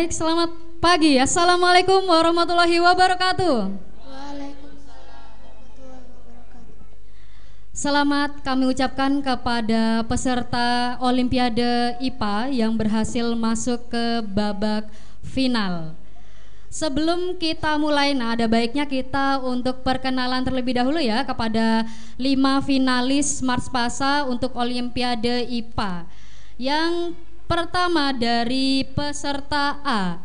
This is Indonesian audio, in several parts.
Baik, selamat pagi. Assalamualaikum warahmatullahi wabarakatuh. Waalaikumsalam warahmatullahi wabarakatuh. Selamat kami ucapkan kepada peserta Olimpiade IPA yang berhasil masuk ke babak final. Sebelum kita mulai, ada baiknya kita untuk perkenalan terlebih dahulu ya kepada 5 finalis Smart Spasa untuk Olimpiade IPA. Yang pertama dari peserta A,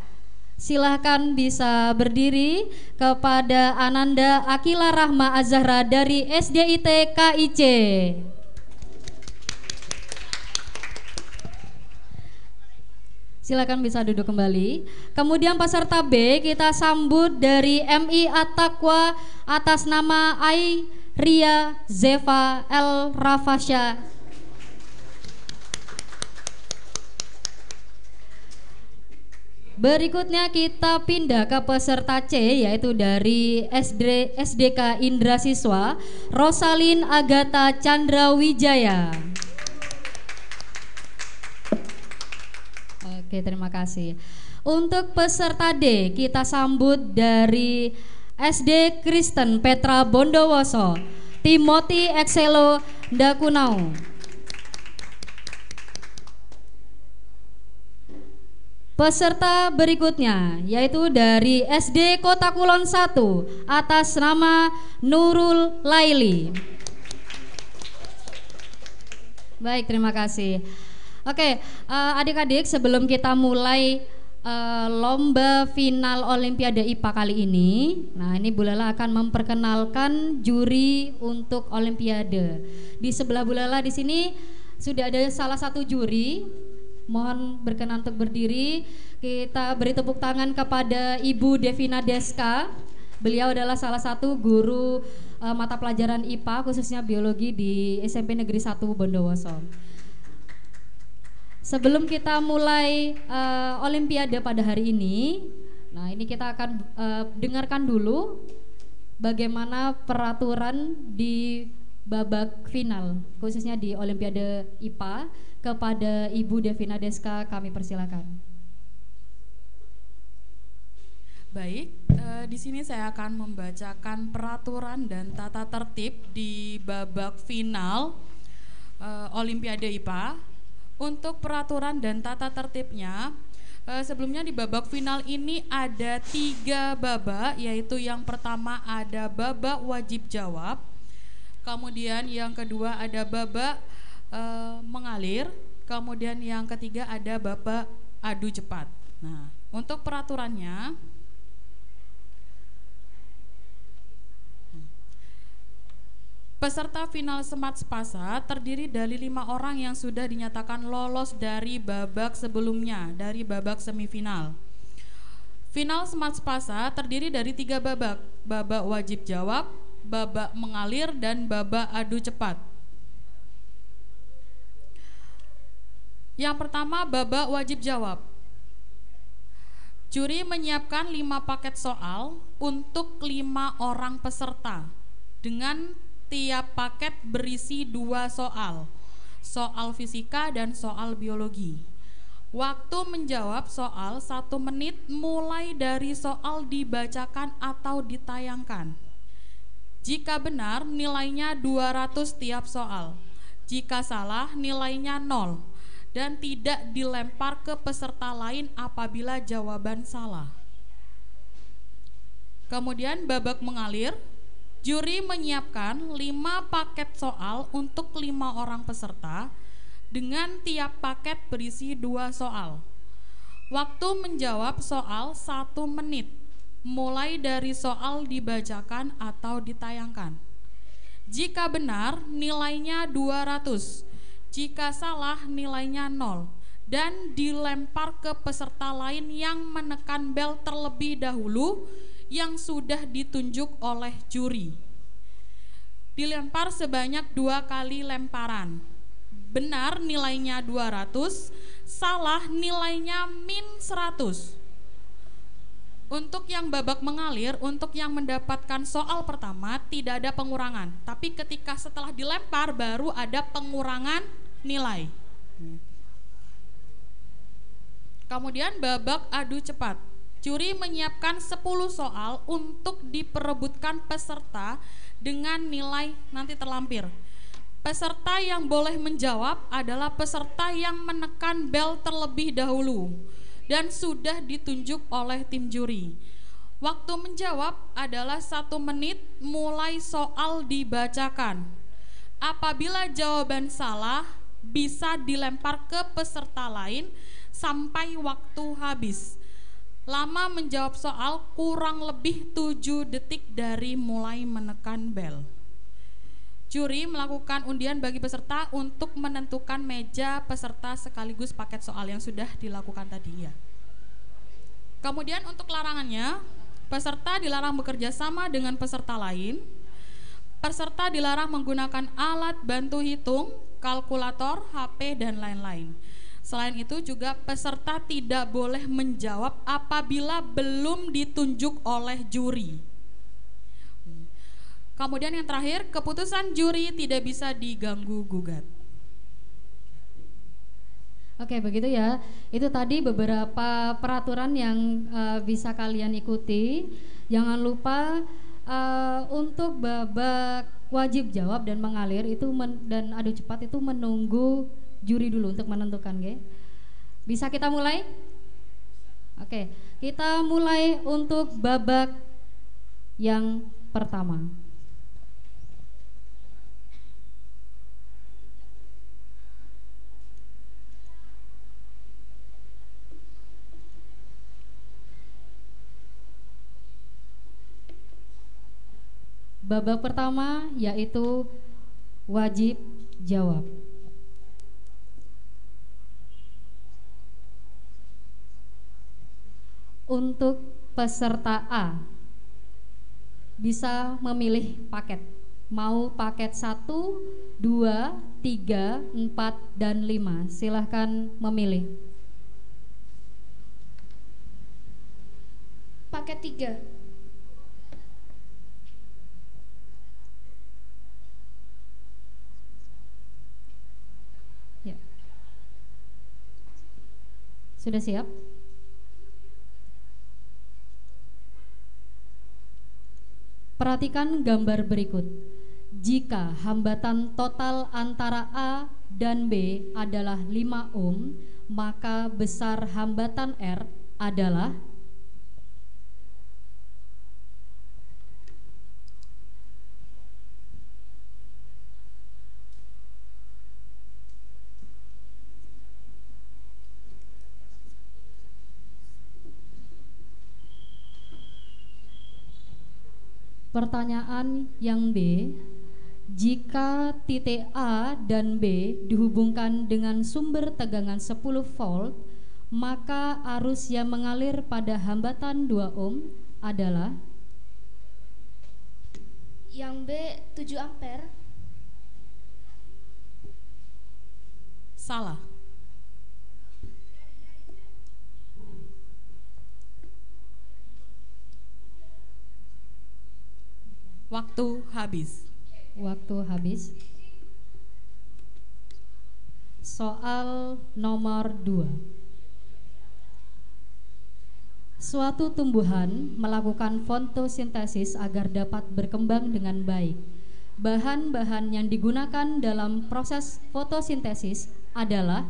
silahkan bisa berdiri, kepada Ananda Akila Rahma Azahra dari SDIT KIC. Silakan bisa duduk kembali. Kemudian peserta B kita sambut dari MI At-Taqwa atas nama Ria Zeva El Rafasya. Berikutnya kita pindah ke peserta C, yaitu dari SDK Indra Siswa Rosalin Agatha Chandra Wijaya. Oke, terima kasih. Untuk peserta D kita sambut dari SD Kristen Petra Bondowoso Timothy Excelo Dakunau. Peserta berikutnya yaitu dari SD Kota Kulon 1 atas nama Nurul Laili. Baik, terima kasih. Oke, adik-adik, sebelum kita mulai lomba final Olimpiade IPA kali ini, ini Bu Lala akan memperkenalkan juri untuk Olimpiade. Di sebelah Bu Lala di sini sudah ada salah satu juri. Mohon berkenan untuk berdiri. Kita beri tepuk tangan kepada Ibu Devina Deska. Beliau adalah salah satu guru mata pelajaran IPA khususnya biologi di SMP Negeri 1 Bondowoso. Sebelum kita mulai Olimpiade pada hari ini, ini kita akan dengarkan dulu bagaimana peraturan di babak final khususnya di Olimpiade IPA. Kepada Ibu Devina Deska kami persilakan. Baik, di sini saya akan membacakan peraturan dan tata tertib di babak final Olimpiade IPA. Untuk peraturan dan tata tertibnya, sebelumnya di babak final ini ada 3 babak, yaitu yang pertama ada babak wajib jawab, kemudian yang kedua ada babak mengalir, kemudian yang ketiga ada babak adu cepat. Nah, untuk peraturannya, peserta final Smart Spasa terdiri dari 5 orang yang sudah dinyatakan lolos dari babak sebelumnya, dari babak semifinal. Final Smart Spasa terdiri dari 3 babak, babak wajib jawab, babak mengalir, dan babak adu cepat. Yang pertama, babak wajib jawab. Juri menyiapkan 5 paket soal untuk 5 orang peserta dengan tiap paket berisi 2 soal, soal fisika dan soal biologi. Waktu menjawab soal 1 menit mulai dari soal dibacakan atau ditayangkan. Jika benar, nilainya 200 tiap soal. Jika salah, nilainya 0 dan tidak dilempar ke peserta lain apabila jawaban salah. Kemudian babak mengalir. Juri menyiapkan 5 paket soal untuk 5 orang peserta dengan tiap paket berisi 2 soal. Waktu menjawab soal 1 menit, mulai dari soal dibacakan atau ditayangkan. Jika benar, nilainya 200. Jika salah, nilainya 0 dan dilempar ke peserta lain yang menekan bel terlebih dahulu yang sudah ditunjuk oleh juri. Dilempar sebanyak 2 kali lemparan. Benar nilainya 200, salah nilainya -100. Untuk yang babak mengalir, untuk yang mendapatkan soal pertama tidak ada pengurangan, tapi ketika setelah dilempar baru ada pengurangan nilai. Kemudian babak adu cepat. Juri menyiapkan 10 soal untuk diperebutkan peserta dengan nilai nanti terlampir. Peserta yang boleh menjawab adalah peserta yang menekan bel terlebih dahulu dan sudah ditunjuk oleh tim juri. Waktu menjawab adalah 1 menit mulai soal dibacakan. Apabila jawaban salah, bisa dilempar ke peserta lain sampai waktu habis. Lama menjawab soal kurang lebih 7 detik dari mulai menekan bel. Juri melakukan undian bagi peserta untuk menentukan meja peserta sekaligus paket soal yang sudah dilakukan tadi ya. Kemudian untuk larangannya, peserta dilarang bekerja sama dengan peserta lain. Peserta dilarang menggunakan alat bantu hitung, kalkulator, HP, dan lain-lain. Selain itu juga peserta tidak boleh menjawab apabila belum ditunjuk oleh juri. Kemudian yang terakhir, keputusan juri tidak bisa diganggu-gugat. Oke, begitu ya. Itu tadi beberapa peraturan yang bisa kalian ikuti. Jangan lupa untuk babak wajib jawab dan mengalir itu dan adu cepat itu menunggu juri dulu untuk menentukan, oke? Bisa kita mulai? Oke, kita mulai untuk babak yang pertama. Babak pertama yaitu wajib jawab. Untuk peserta A bisa memilih paket. Mau paket 1, 2, 3, 4, dan 5. Silahkan memilih. Paket 3. Ya. Sudah siap? Perhatikan gambar berikut. Jika hambatan total antara A dan B adalah 5 ohm, maka besar hambatan R adalah pertanyaan yang B, jika titik A dan B dihubungkan dengan sumber tegangan 10 volt, maka arus yang mengalir pada hambatan 2 ohm adalah Yang B 7 ampere. Salah. Waktu habis. Waktu habis. Soal nomor 2. Suatu tumbuhan melakukan fotosintesis agar dapat berkembang dengan baik. Bahan-bahan yang digunakan dalam proses fotosintesis adalah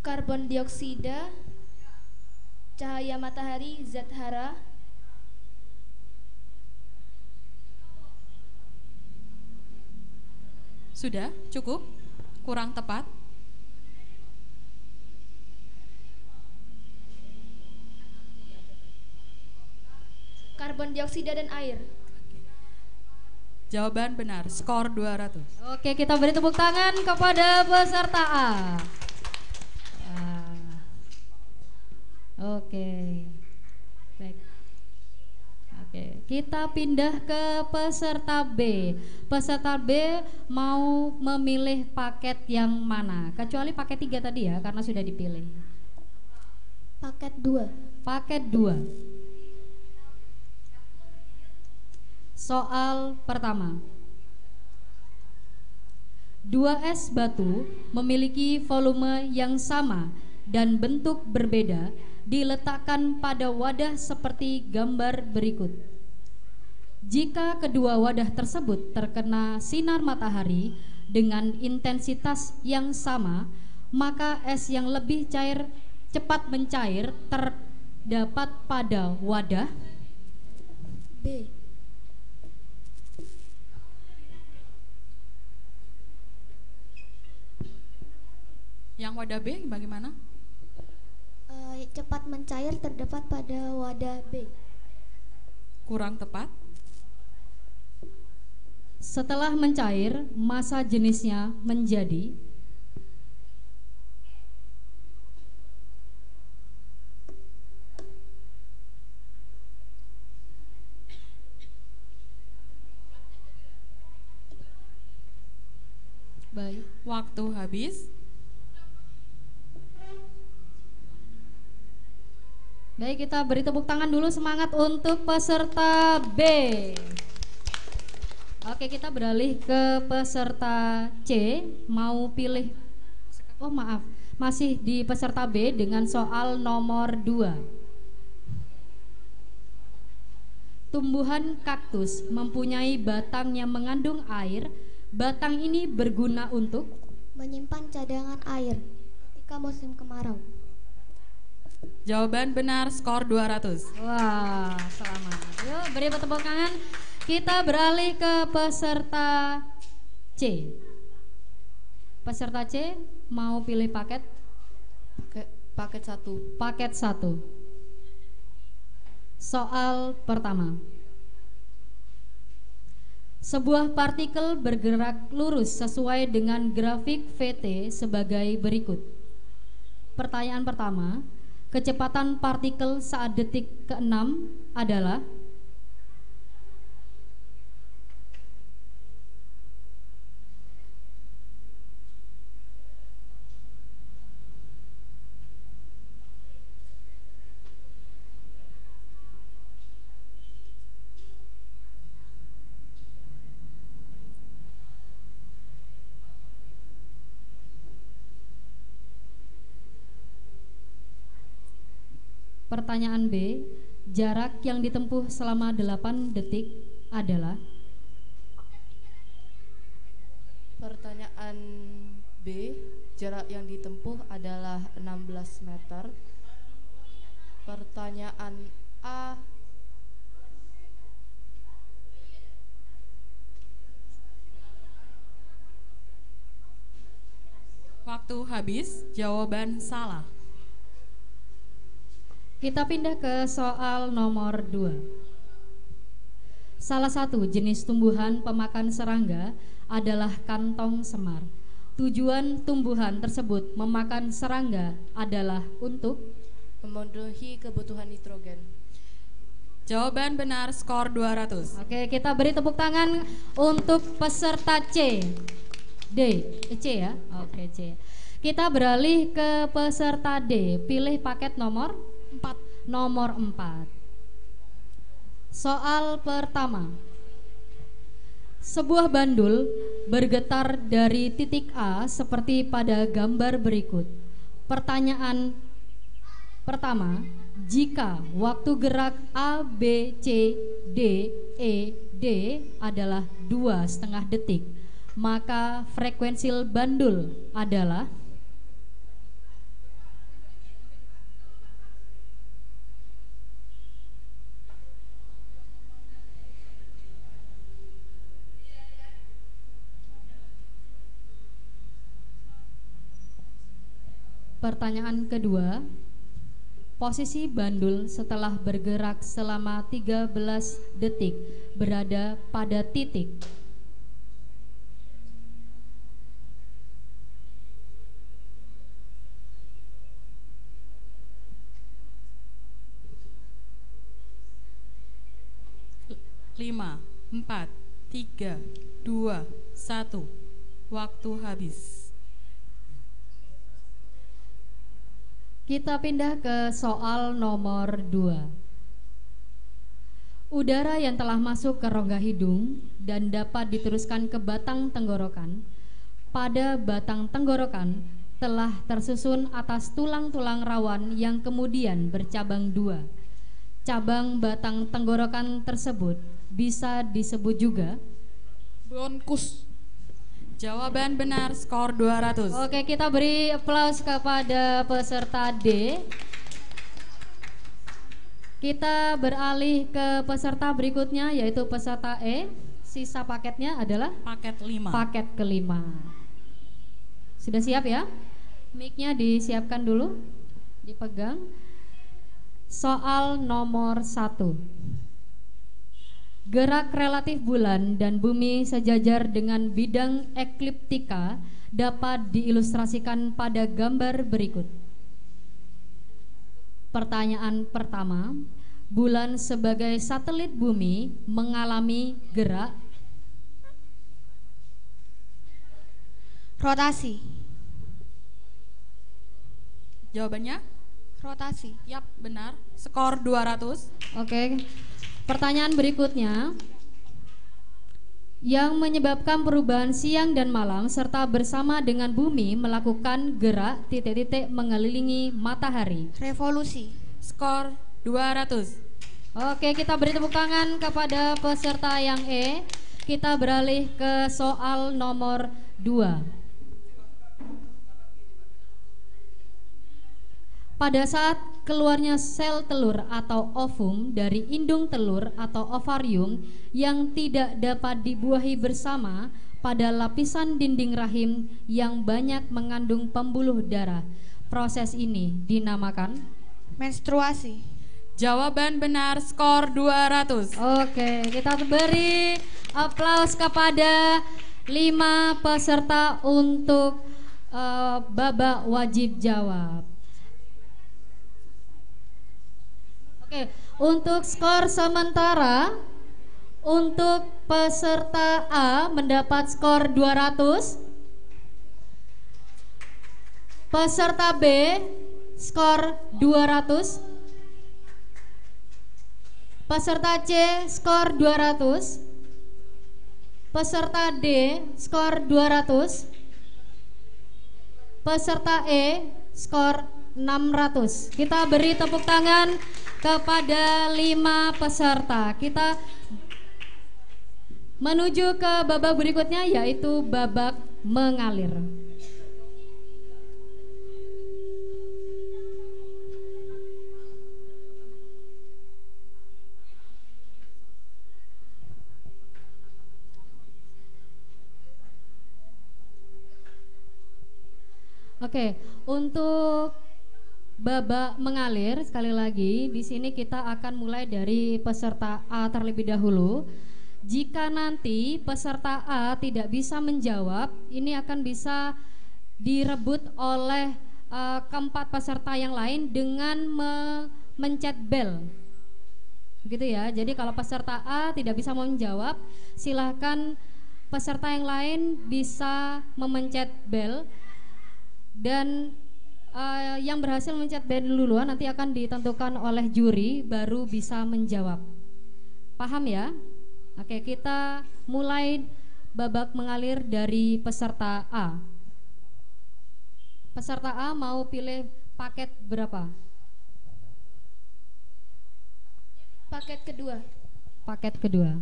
Karbon dioksida, cahaya matahari, zat hara, Sudah? Cukup? Kurang tepat? karbon dioksida dan air. Jawaban benar, skor 200. Oke, kita beri tepuk tangan kepada peserta A. Oke, baik. Oke, kita pindah ke peserta B. Peserta B mau memilih paket yang mana? Kecuali paket 3 tadi ya, karena sudah dipilih. Paket 2. Paket 2. Soal pertama. Dua es batu memiliki volume yang sama dan bentuk berbeda diletakkan pada wadah seperti gambar berikut. Jika kedua wadah tersebut terkena sinar matahari dengan intensitas yang sama, maka es yang lebih cair cepat mencair terdapat pada wadah B. Yang wadah B bagaimana? Cepat mencair terdapat pada wadah B. Kurang tepat. setelah mencair, massa jenisnya menjadi baik. Waktu habis. Baik, kita beri tepuk tangan dulu semangat untuk peserta B. Oke, kita beralih ke peserta C. Mau pilih, oh maaf, masih di peserta B dengan soal nomor 2. Tumbuhan kaktus mempunyai batang yang mengandung air. Batang ini berguna untuk Menyimpan cadangan air ketika musim kemarau. Jawaban benar, skor 200. Wah, selamat. Yuk, beri tepuk tangan. Kita beralih ke peserta C. Peserta C mau pilih paket? Paket 1. Paket 1. Soal pertama. Sebuah partikel bergerak lurus sesuai dengan grafik VT sebagai berikut. Pertanyaan pertama, kecepatan partikel saat detik ke-6 adalah pertanyaan B, jarak yang ditempuh selama 8 detik adalah Pertanyaan B, jarak yang ditempuh adalah 16 meter. Pertanyaan A, Waktu habis, jawaban salah. Kita pindah ke soal nomor 2. Salah satu jenis tumbuhan pemakan serangga adalah kantong semar. Tujuan tumbuhan tersebut memakan serangga adalah untuk memenuhi kebutuhan nitrogen. Jawaban benar, skor 200. Oke, kita beri tepuk tangan untuk peserta C. C ya? Oke, C. Kita beralih ke peserta D. Pilih paket nomor 4. Soal pertama. Sebuah bandul bergetar dari titik A seperti pada gambar berikut. Pertanyaan pertama, jika waktu gerak A, B, C, D, E, D adalah 2,5 detik, maka frekuensi bandul adalah pertanyaan kedua, posisi bandul setelah bergerak selama 13 detik berada pada titik Lima, 4, 3, 2, 1. Waktu habis. Kita pindah ke soal nomor 2. Udara yang telah masuk ke rongga hidung dan dapat diteruskan ke batang tenggorokan pada batang tenggorokan telah tersusun atas tulang-tulang rawan yang kemudian bercabang dua. Cabang batang tenggorokan tersebut bisa disebut juga bronkus. Jawaban benar, skor 200. Oke, kita beri aplaus kepada peserta D. Kita beralih ke peserta berikutnya, yaitu peserta E. Sisa paketnya adalah Paket 5. paket kelima. Sudah siap ya? Mic-nya disiapkan dulu, dipegang. Soal nomor 1. Gerak relatif bulan dan bumi sejajar dengan bidang ekliptika dapat diilustrasikan pada gambar berikut. Pertanyaan pertama, bulan sebagai satelit bumi mengalami gerak Rotasi. Jawabannya? Rotasi. Yap, benar. Skor 200. Oke. Pertanyaan berikutnya, yang menyebabkan perubahan siang dan malam serta bersama dengan bumi melakukan gerak titik-titik mengelilingi matahari. Revolusi. Skor 200. Oke, kita beri tepuk tangan kepada peserta yang E. Kita beralih ke soal nomor 2. Pada saat keluarnya sel telur atau ovum dari indung telur atau ovarium yang tidak dapat dibuahi bersama pada lapisan dinding rahim yang banyak mengandung pembuluh darah, proses ini dinamakan Menstruasi. Jawaban benar, skor 200. Oke, kita beri aplaus kepada 5 peserta untuk babak wajib jawab. Oke, untuk skor sementara untuk peserta A mendapat skor 200. Peserta B skor 200. Peserta C skor 200. Peserta D skor 200. Peserta E skor 600. Kita beri tepuk tangan kepada 5 peserta. Kita menuju ke babak berikutnya, yaitu babak mengalir. Oke, untuk babak mengalir sekali lagi di sini kita akan mulai dari peserta A terlebih dahulu. Jika nanti peserta A tidak bisa menjawab, ini akan bisa direbut oleh keempat peserta yang lain dengan mencet bel. Begitu ya. Jadi kalau peserta A tidak bisa menjawab, silahkan peserta yang lain bisa memencet bel, dan yang berhasil mencet bel duluan nanti akan ditentukan oleh juri baru bisa menjawab. Paham ya? Oke, kita mulai babak mengalir dari peserta A. Peserta A mau pilih paket berapa? Paket kedua. Paket kedua.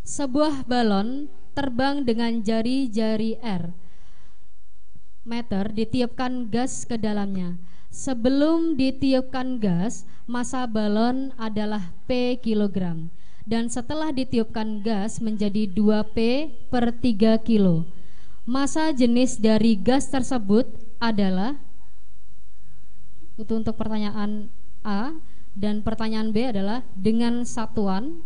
Sebuah balon terbang dengan jari-jari R meter ditiupkan gas ke dalamnya. Sebelum ditiupkan gas, massa balon adalah P kilogram, dan setelah ditiupkan gas menjadi 2P per 3 kilo. Massa jenis dari gas tersebut adalah, itu untuk pertanyaan A, dan pertanyaan B adalah dengan satuan.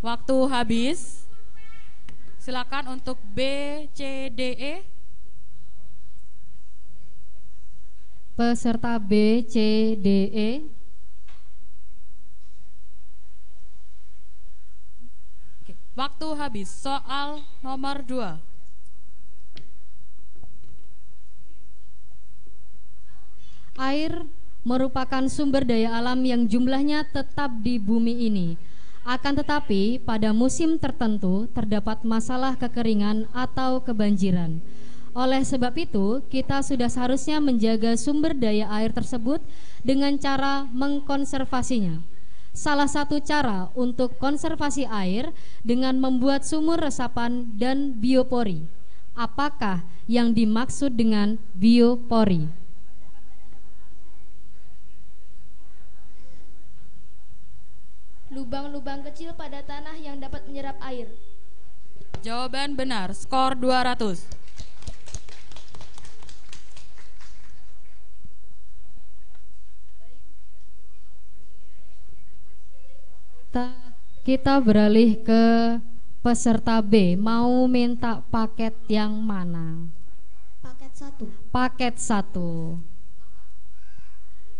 Waktu habis. Silakan untuk B, C, D, E. Peserta B, C, D, E. Oke, waktu habis. Soal nomor 2. Air merupakan sumber daya alam yang jumlahnya tetap di bumi ini. Akan tetapi, pada musim tertentu terdapat masalah kekeringan atau kebanjiran. Oleh sebab itu, kita sudah seharusnya menjaga sumber daya air tersebut dengan cara mengkonservasinya. Salah satu cara untuk konservasi air dengan membuat sumur resapan dan biopori. Apakah yang dimaksud dengan biopori? Lubang-lubang kecil pada tanah yang dapat menyerap air. Jawaban benar, skor 200. Kita beralih ke peserta B. Mau minta paket yang mana? Paket 1. Paket 1.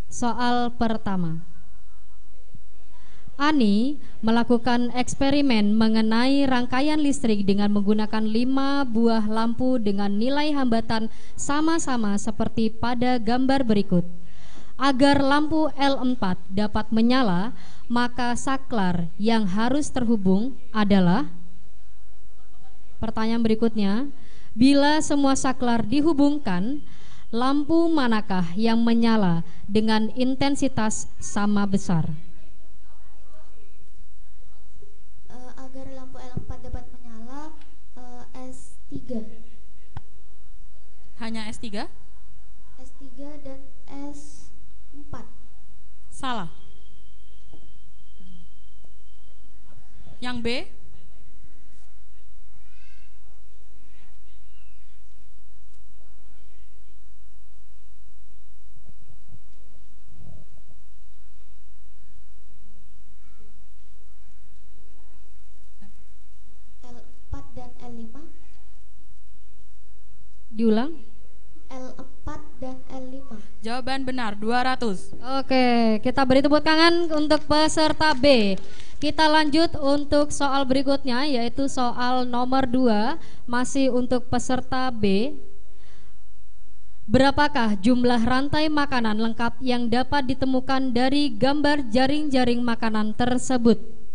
Soal pertama. Ani melakukan eksperimen mengenai rangkaian listrik dengan menggunakan 5 buah lampu dengan nilai hambatan sama-sama seperti pada gambar berikut. Agar lampu L4 dapat menyala, maka saklar yang harus terhubung adalah. Pertanyaan berikutnya, bila semua saklar dihubungkan, lampu manakah yang menyala dengan intensitas sama besar? Agar lampu L4 dapat menyala, S3. Hanya S3? S3 dan S4. Salah. Yang B? L4 dan L5. Diulang. L4 dan L5. Jawaban benar, 200. Oke, kita beri tepuk tangan untuk peserta B. Kita lanjut untuk soal berikutnya, yaitu soal nomor 2, masih untuk peserta B. Berapakah jumlah rantai makanan lengkap yang dapat ditemukan dari gambar jaring-jaring makanan tersebut?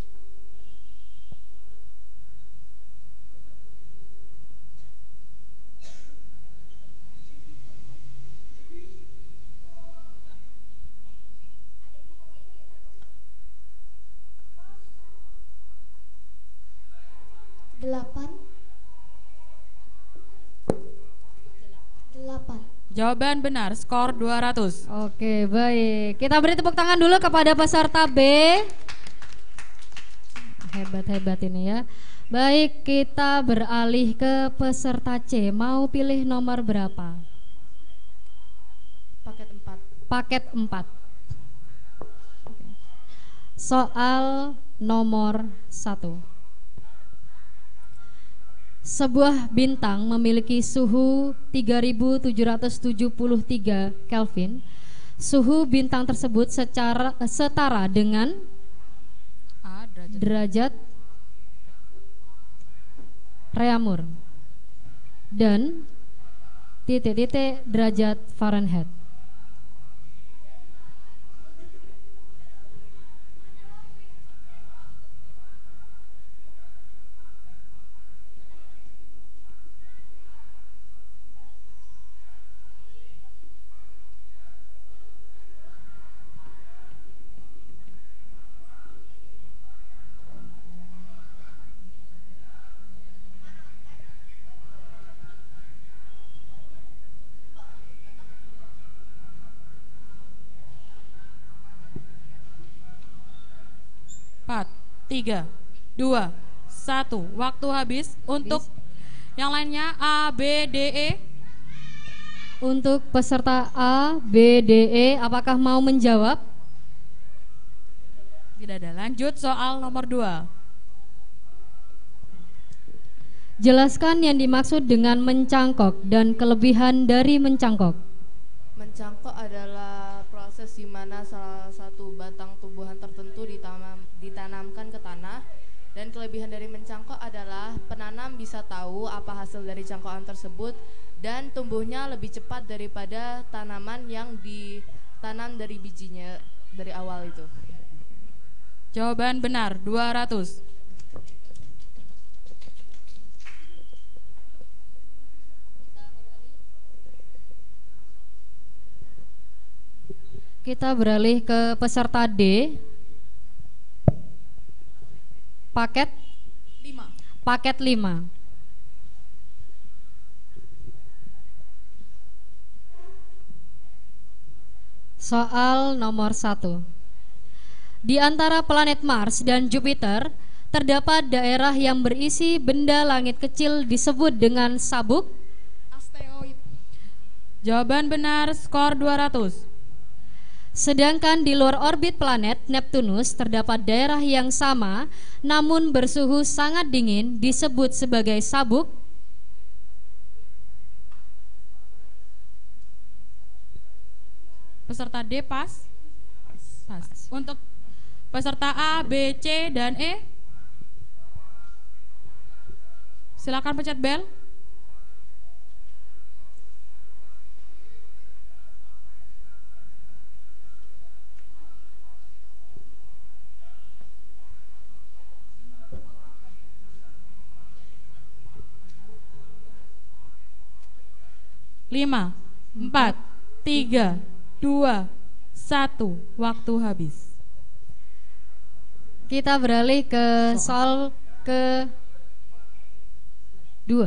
Delapan. Jawaban benar, skor 200. Oke, baik. Kita beri tepuk tangan dulu kepada peserta B. Hebat-hebat ini ya. Baik, kita beralih ke peserta C. Mau pilih nomor berapa? Paket 4. Paket 4. Soal nomor 1. Sebuah bintang memiliki suhu 3773 Kelvin. Suhu bintang tersebut setara dengan derajat Reaumur dan titik-titik derajat Fahrenheit. Empat, 3, 2, 1. Waktu habis. Untuk yang lainnya A, B, D, E. Untuk peserta A, B, D, E, apakah mau menjawab? Tidak ada. Lanjut soal nomor 2. Jelaskan yang dimaksud dengan mencangkok dan kelebihan dari mencangkok. Mencangkok adalah proses di mana salah satu batang tumbuhan tertentu ditanamkan ke tanah, dan kelebihan dari mencangkok adalah penanam bisa tahu apa hasil dari cangkokan tersebut dan tumbuhnya lebih cepat daripada tanaman yang ditanam dari bijinya dari awal itu. Jawaban benar 200. Kita beralih ke peserta D. Paket 5. paket 5. Soal nomor 1. Di antara planet Mars dan Jupiter terdapat daerah yang berisi benda langit kecil disebut dengan sabuk. Asteroid. Jawaban benar, skor 200. Sedangkan di luar orbit planet Neptunus terdapat daerah yang sama namun bersuhu sangat dingin disebut sebagai sabuk. Peserta D pas? Pas. Untuk peserta A, B, C, dan E, silakan pencet bel. Lima, 4, 3, 2, 1. Waktu habis. Kita beralih ke soal ke 2.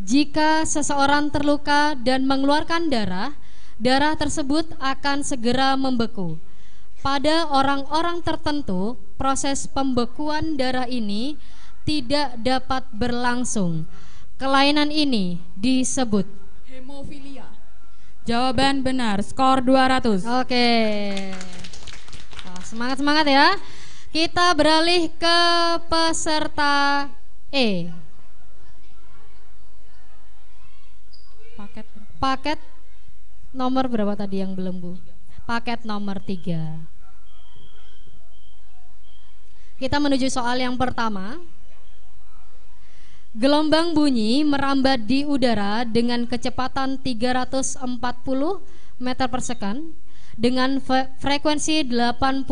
Jika seseorang terluka dan mengeluarkan darah, darah tersebut akan segera membeku. Pada orang-orang tertentu, proses pembekuan darah ini tidak dapat berlangsung. Kelainan ini disebut Hemofilia. Jawaban benar, skor 200. Oke. Semangat-semangat ya. Kita beralih ke peserta E. Paket nomor berapa tadi yang belum, Bu? Paket nomor 3. Kita menuju soal yang pertama. Gelombang bunyi merambat di udara dengan kecepatan 340 meter per second dengan frekuensi 85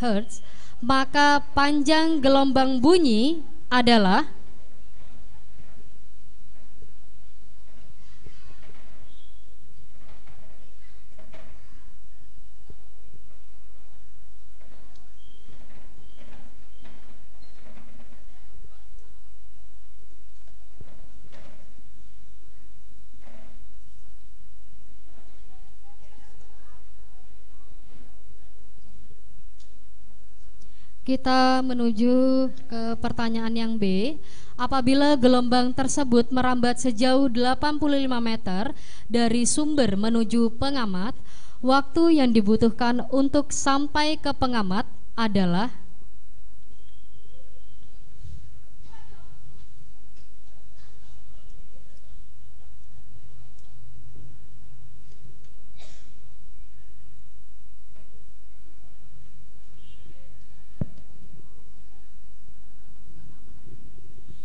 Hz, maka panjang gelombang bunyi adalah Kita menuju ke pertanyaan yang B. Apabila gelombang tersebut merambat sejauh 85 meter dari sumber menuju pengamat, waktu yang dibutuhkan untuk sampai ke pengamat adalah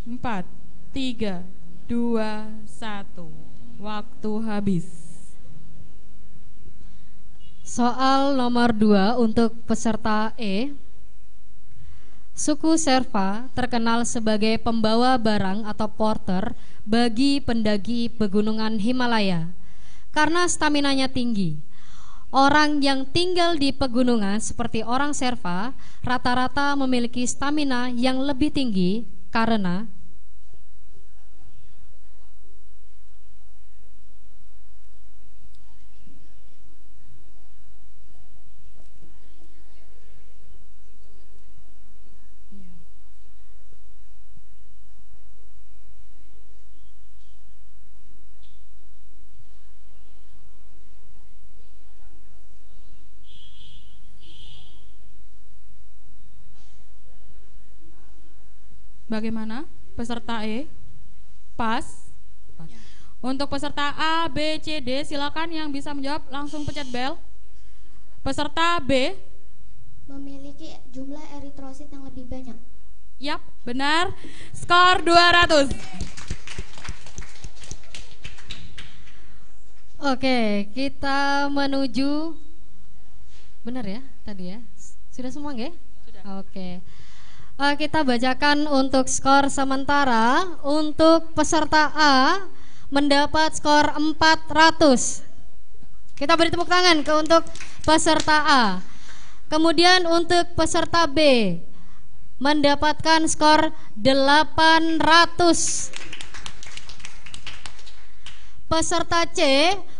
Empat, 3, 2, 1. Waktu habis. soal nomor 2 untuk peserta E. Suku Sherpa terkenal sebagai pembawa barang atau porter bagi pendaki pegunungan Himalaya karena staminanya tinggi. Orang yang tinggal di pegunungan seperti orang Sherpa rata-rata memiliki stamina yang lebih tinggi karena Bagaimana? Peserta E? Pas? Pas. Untuk peserta A, B, C, D, silakan yang bisa menjawab langsung pencet bel. Peserta B? Memiliki jumlah eritrosit yang lebih banyak. Yap, benar. Skor 200. Oke, kita menuju, benar ya tadi ya? Sudah semua nggak? Sudah. Oke. Kita bacakan untuk skor sementara. Untuk peserta A mendapat skor 400. Kita beri tepuk tangan untuk peserta A. Kemudian untuk peserta B mendapatkan skor 800. Peserta C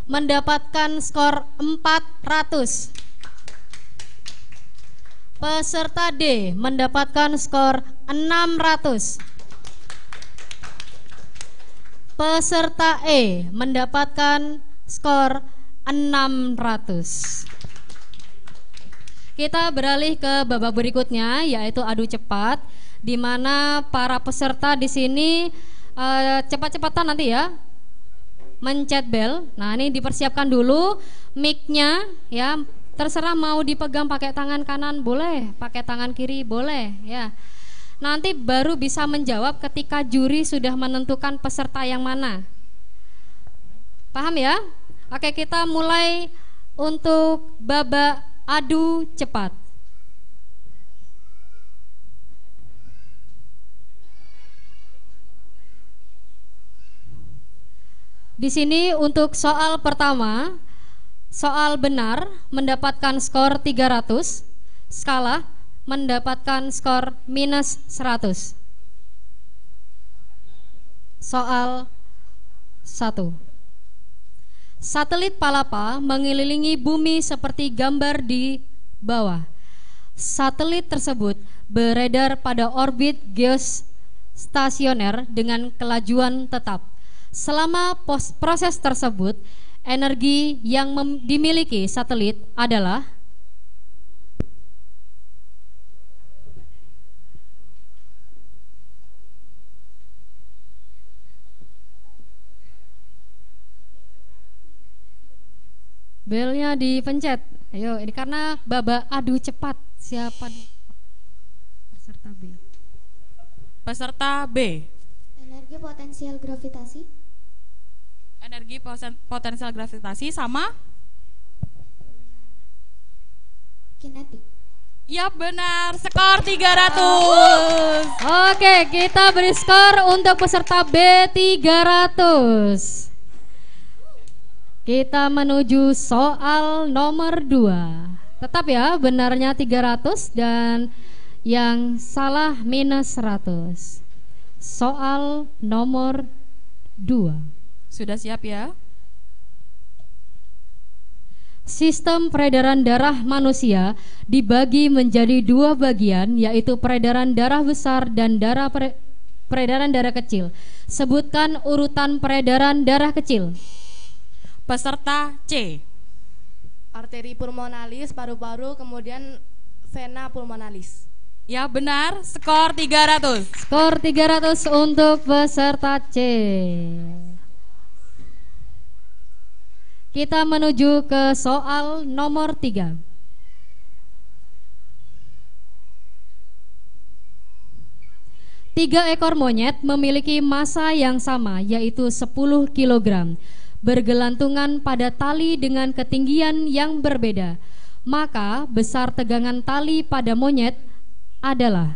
mendapatkan skor 400. Peserta D mendapatkan skor 600. Peserta E mendapatkan skor 600. Kita beralih ke babak berikutnya, yaitu adu cepat, di mana para peserta di sini cepat-cepatan nanti ya mencet bel. Nah, ini dipersiapkan dulu mic-nya ya. Terserah mau dipegang pakai tangan kanan boleh, pakai tangan kiri boleh ya. Nanti baru bisa menjawab ketika juri sudah menentukan peserta yang mana. Paham ya? Oke, kita mulai untuk babak adu cepat. Di sini untuk soal pertama, soal benar mendapatkan skor 300, salah mendapatkan skor minus 100. Soal 1. Satelit Palapa mengelilingi bumi seperti gambar di bawah. Satelit tersebut beredar pada orbit geostasioner dengan kelajuan tetap. Selama proses tersebut, energi yang dimiliki satelit adalah belnya dipencet. Ayo, ini karena babak adu cepat. Siapa peserta B? Peserta B. Energi potensial gravitasi. Energi potensial gravitasi sama Kinetik. ya benar, skor 300. Oke, kita beri skor untuk peserta B 300. Kita menuju soal nomor 2. Tetap ya, benarnya 300 dan yang salah minus 100. Soal nomor 2. Sudah siap ya? Sistem peredaran darah manusia dibagi menjadi 2 bagian, yaitu peredaran darah besar dan peredaran darah kecil. Sebutkan urutan peredaran darah kecil. Peserta C. Arteri pulmonalis, paru-paru, kemudian vena pulmonalis. Ya benar, skor 300. Skor 300 untuk peserta C. Kita menuju ke soal nomor 3. Tiga ekor monyet memiliki massa yang sama, yaitu 10 kg, bergelantungan pada tali dengan ketinggian yang berbeda. Maka besar tegangan tali pada monyet adalah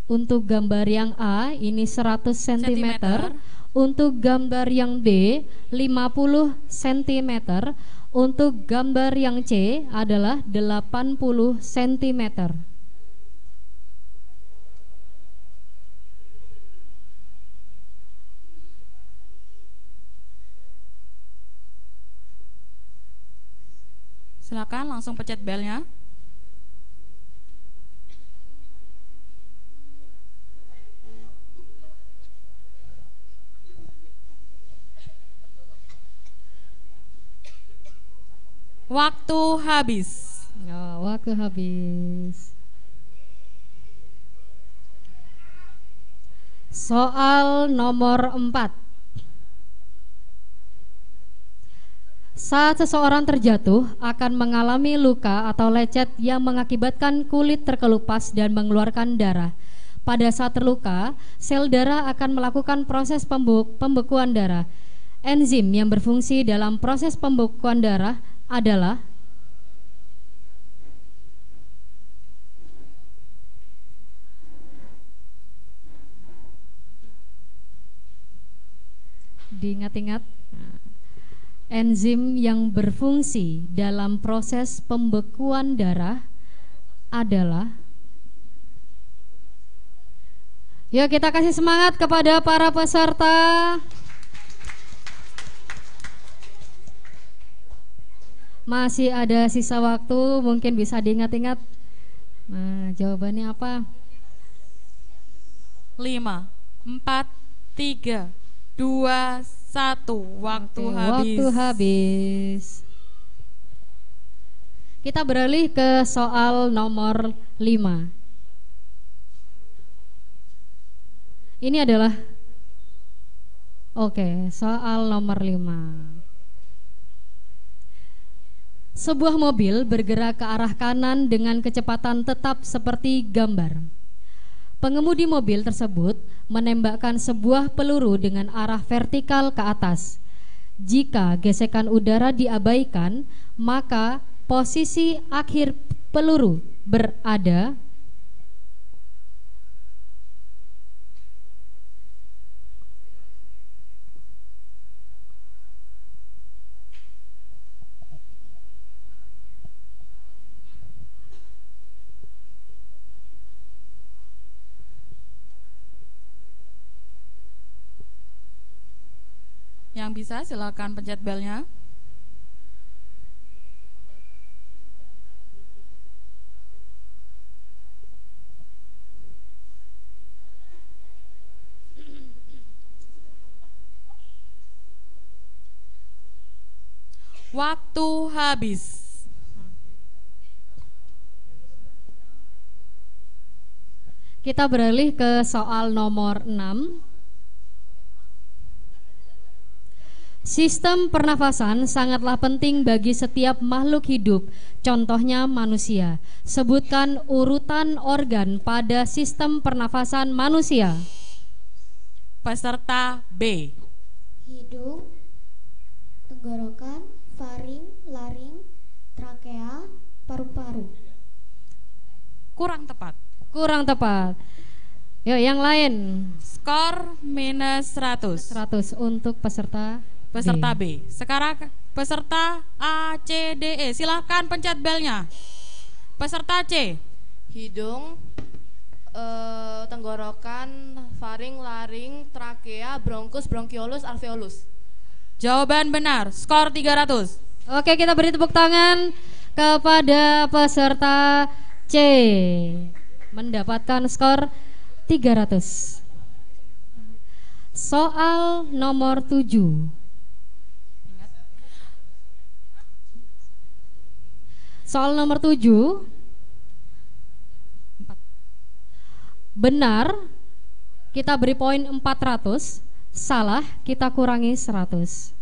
untuk gambar yang A ini 100 cm, untuk gambar yang B 50 cm, untuk gambar yang C adalah 80 cm. Silakan langsung pencet belnya. Waktu habis. Waktu habis. Soal nomor 4. Saat seseorang terjatuh akan mengalami luka atau lecet yang mengakibatkan kulit terkelupas dan mengeluarkan darah. Pada saat terluka, sel darah akan melakukan proses pembekuan darah. Enzim yang berfungsi dalam proses pembekuan darah adalah diingat-ingat. Enzim yang berfungsi dalam proses pembekuan darah adalah. Yuk kita kasih semangat kepada para peserta. Masih ada sisa waktu, mungkin bisa diingat-ingat. Nah, jawabannya apa? 5, 4, 3, 2, 1. Waktu Oke, habis. waktu habis. Kita beralih ke soal nomor 5. Ini adalah soal nomor 5. Sebuah mobil bergerak ke arah kanan dengan kecepatan tetap seperti gambar. Pengemudi mobil tersebut menembakkan sebuah peluru dengan arah vertikal ke atas. Jika gesekan udara diabaikan, maka posisi akhir peluru berada Yang bisa silakan pencet belnya. Waktu habis. Kita beralih ke soal nomor 6. Sistem pernafasan sangatlah penting bagi setiap makhluk hidup, contohnya manusia. Sebutkan urutan organ pada sistem pernafasan manusia. Peserta B. Hidung, tenggorokan, faring, laring, trakea, paru-paru. Kurang tepat. Kurang tepat. Yuk yang lain. Skor minus 100. 100 untuk peserta B. Sekarang peserta A, C, D, E. Silahkan pencet belnya. Peserta C. Hidung, tenggorokan, faring, laring, trakea, bronkus, bronkiolus, alveolus. Jawaban benar. Skor 300. Oke, kita beri tepuk tangan kepada peserta C. Mendapatkan skor 300. Soal nomor 7. Soal nomor 7. Benar, kita beri poin 400. Salah, kita kurangi 100.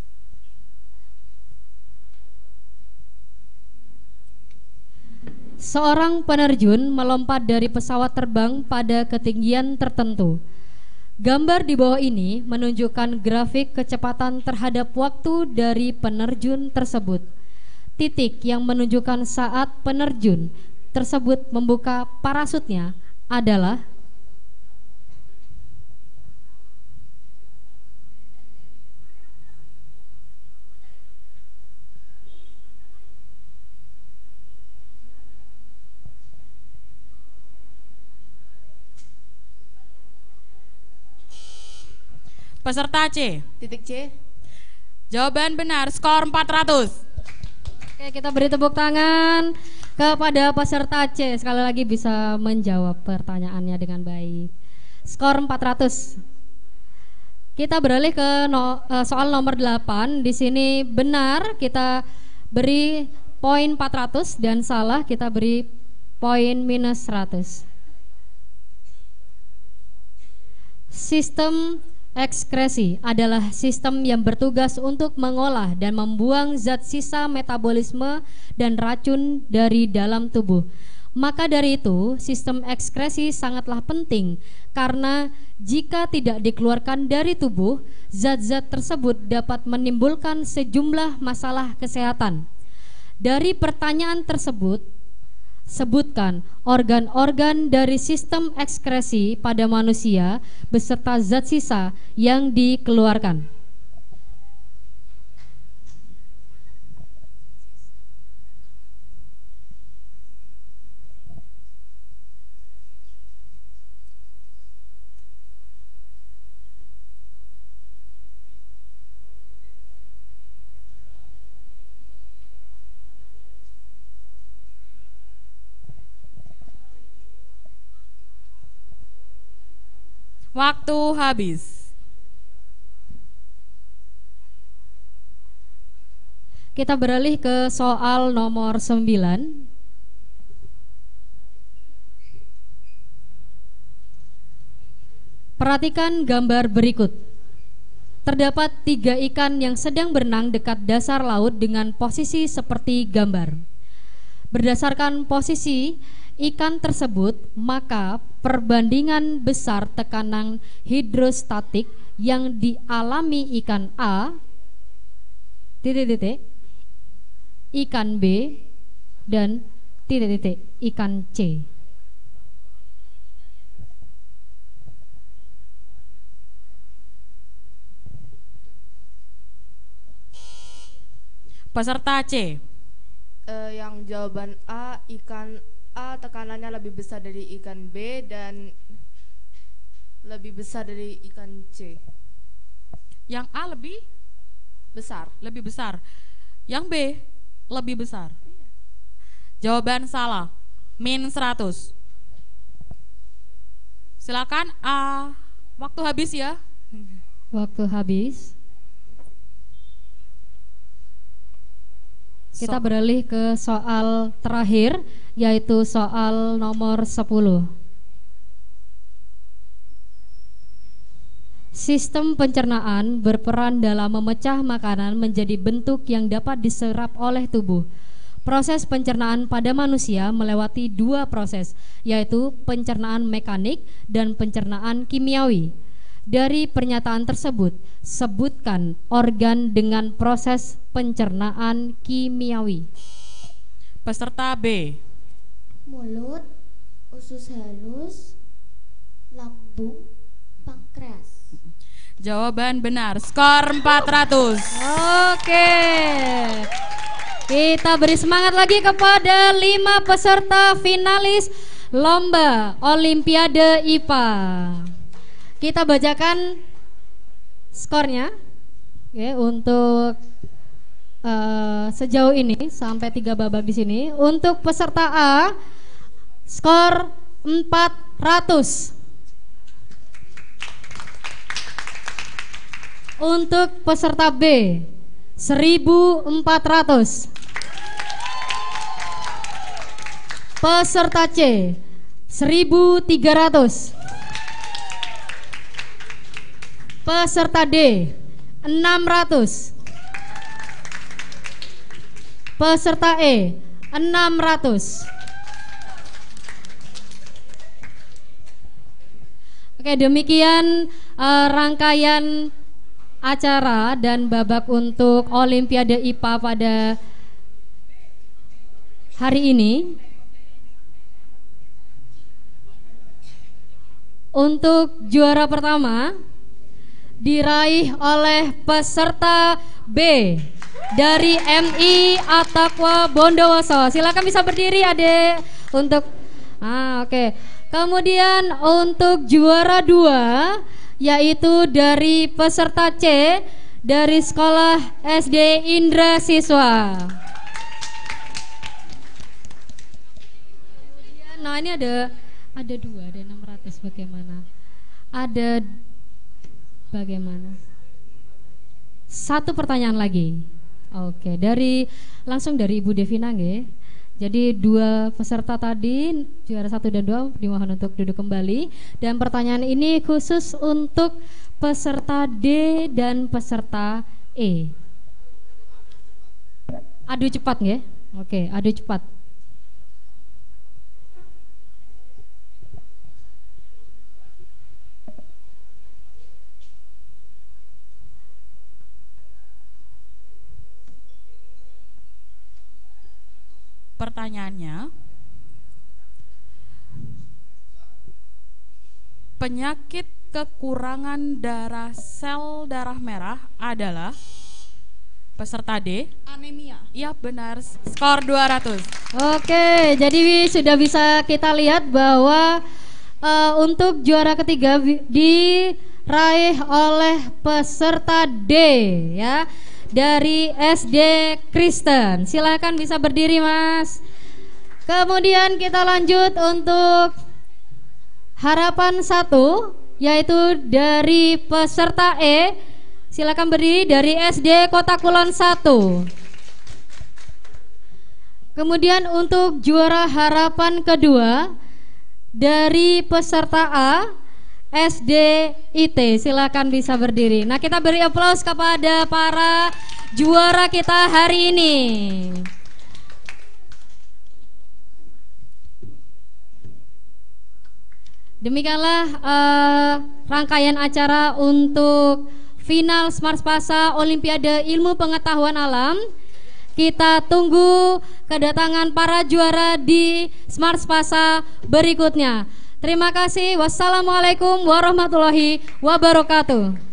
Seorang penerjun melompat dari pesawat terbang pada ketinggian tertentu. Gambar di bawah ini menunjukkan grafik kecepatan terhadap waktu dari penerjun tersebut. Titik yang menunjukkan saat penerjun tersebut membuka parasutnya adalah Peserta C. Titik C. Jawaban benar. Skor 400. Oke, kita beri tepuk tangan kepada peserta C. Sekali lagi bisa menjawab pertanyaannya dengan baik. Skor 400. Kita beralih ke soal nomor 8. Di sini benar, kita beri poin 400 dan salah kita beri poin minus 100. Sistem ekskresi adalah sistem yang bertugas untuk mengolah dan membuang zat sisa metabolisme dan racun dari dalam tubuh. Maka dari itu, sistem ekskresi sangatlah penting karena jika tidak dikeluarkan dari tubuh, zat-zat tersebut dapat menimbulkan sejumlah masalah kesehatan. Dari pertanyaan tersebut, sebutkan organ-organ dari sistem ekskresi pada manusia beserta zat sisa yang dikeluarkan. Waktu habis. Kita beralih ke soal nomor 9. Perhatikan gambar berikut. Terdapat 3 ikan yang sedang berenang dekat dasar laut dengan posisi seperti gambar. Berdasarkan posisi ikan tersebut, maka perbandingan besar tekanan hidrostatik yang dialami ikan A, ikan B, dan ikan C. Peserta C. Yang jawaban A, ikan A tekanannya lebih besar dari ikan B dan lebih besar dari ikan C. Yang A lebih besar. Yang B lebih besar. Jawaban salah. Min 100. Silakan A. Waktu habis ya. Waktu habis. Kita beralih ke soal terakhir, yaitu soal nomor 10. Sistem pencernaan berperan dalam memecah makanan menjadi bentuk yang dapat diserap oleh tubuh. Proses pencernaan pada manusia melewati 2 proses, yaitu pencernaan mekanik dan pencernaan kimiawi. Dari pernyataan tersebut, sebutkan organ dengan proses pencernaan kimiawi. Peserta B. Mulut, usus halus, lambung, pankreas. Jawaban benar. Skor 400. Oke. Kita beri semangat lagi kepada 5 peserta finalis Lomba Olimpiade IPA. Kita bacakan skornya ya, untuk sejauh ini sampai 3 babak di sini. Untuk peserta A skor 400. Untuk peserta B 1400. Peserta C 1300. Peserta D 600. Peserta E 600. Oke, demikian rangkaian acara dan babak untuk Olimpiade IPA pada hari ini. Untuk juara pertama diraih oleh peserta B dari MI Attaqwa Bondowoso. Silakan bisa berdiri Adek untuk oke. Kemudian untuk juara 2 yaitu dari peserta C dari Sekolah SD Indra Siswa. Nah, ini ada 2, ada 600 bagaimana? Bagaimana? 1 pertanyaan lagi. Oke, langsung dari Ibu Devina nggih. Jadi 2 peserta tadi, juara 1 dan 2 dimohon untuk duduk kembali. Dan pertanyaan ini khusus untuk peserta D dan peserta E. Adu cepat nggih? Oke, adu cepat. Pertanyaannya, penyakit kekurangan sel darah merah adalah peserta D. Anemia. Iya benar, skor 200. Oke, jadi sudah bisa kita lihat bahwa untuk juara ketiga diraih oleh peserta D ya, dari SD Kristen. Silakan bisa berdiri Mas. Kemudian kita lanjut untuk harapan 1, yaitu dari peserta E. Silakan berdiri dari SD Kota Kulon 1. Kemudian untuk juara harapan kedua dari peserta A, SD IT, silakan bisa berdiri. Nah, kita beri aplaus kepada para juara kita hari ini. Demikianlah rangkaian acara untuk final Smart Spasa Olimpiade Ilmu Pengetahuan Alam. Kita tunggu kedatangan para juara di Smart Spasa berikutnya. Terima kasih. Wassalamualaikum warahmatullahi wabarakatuh.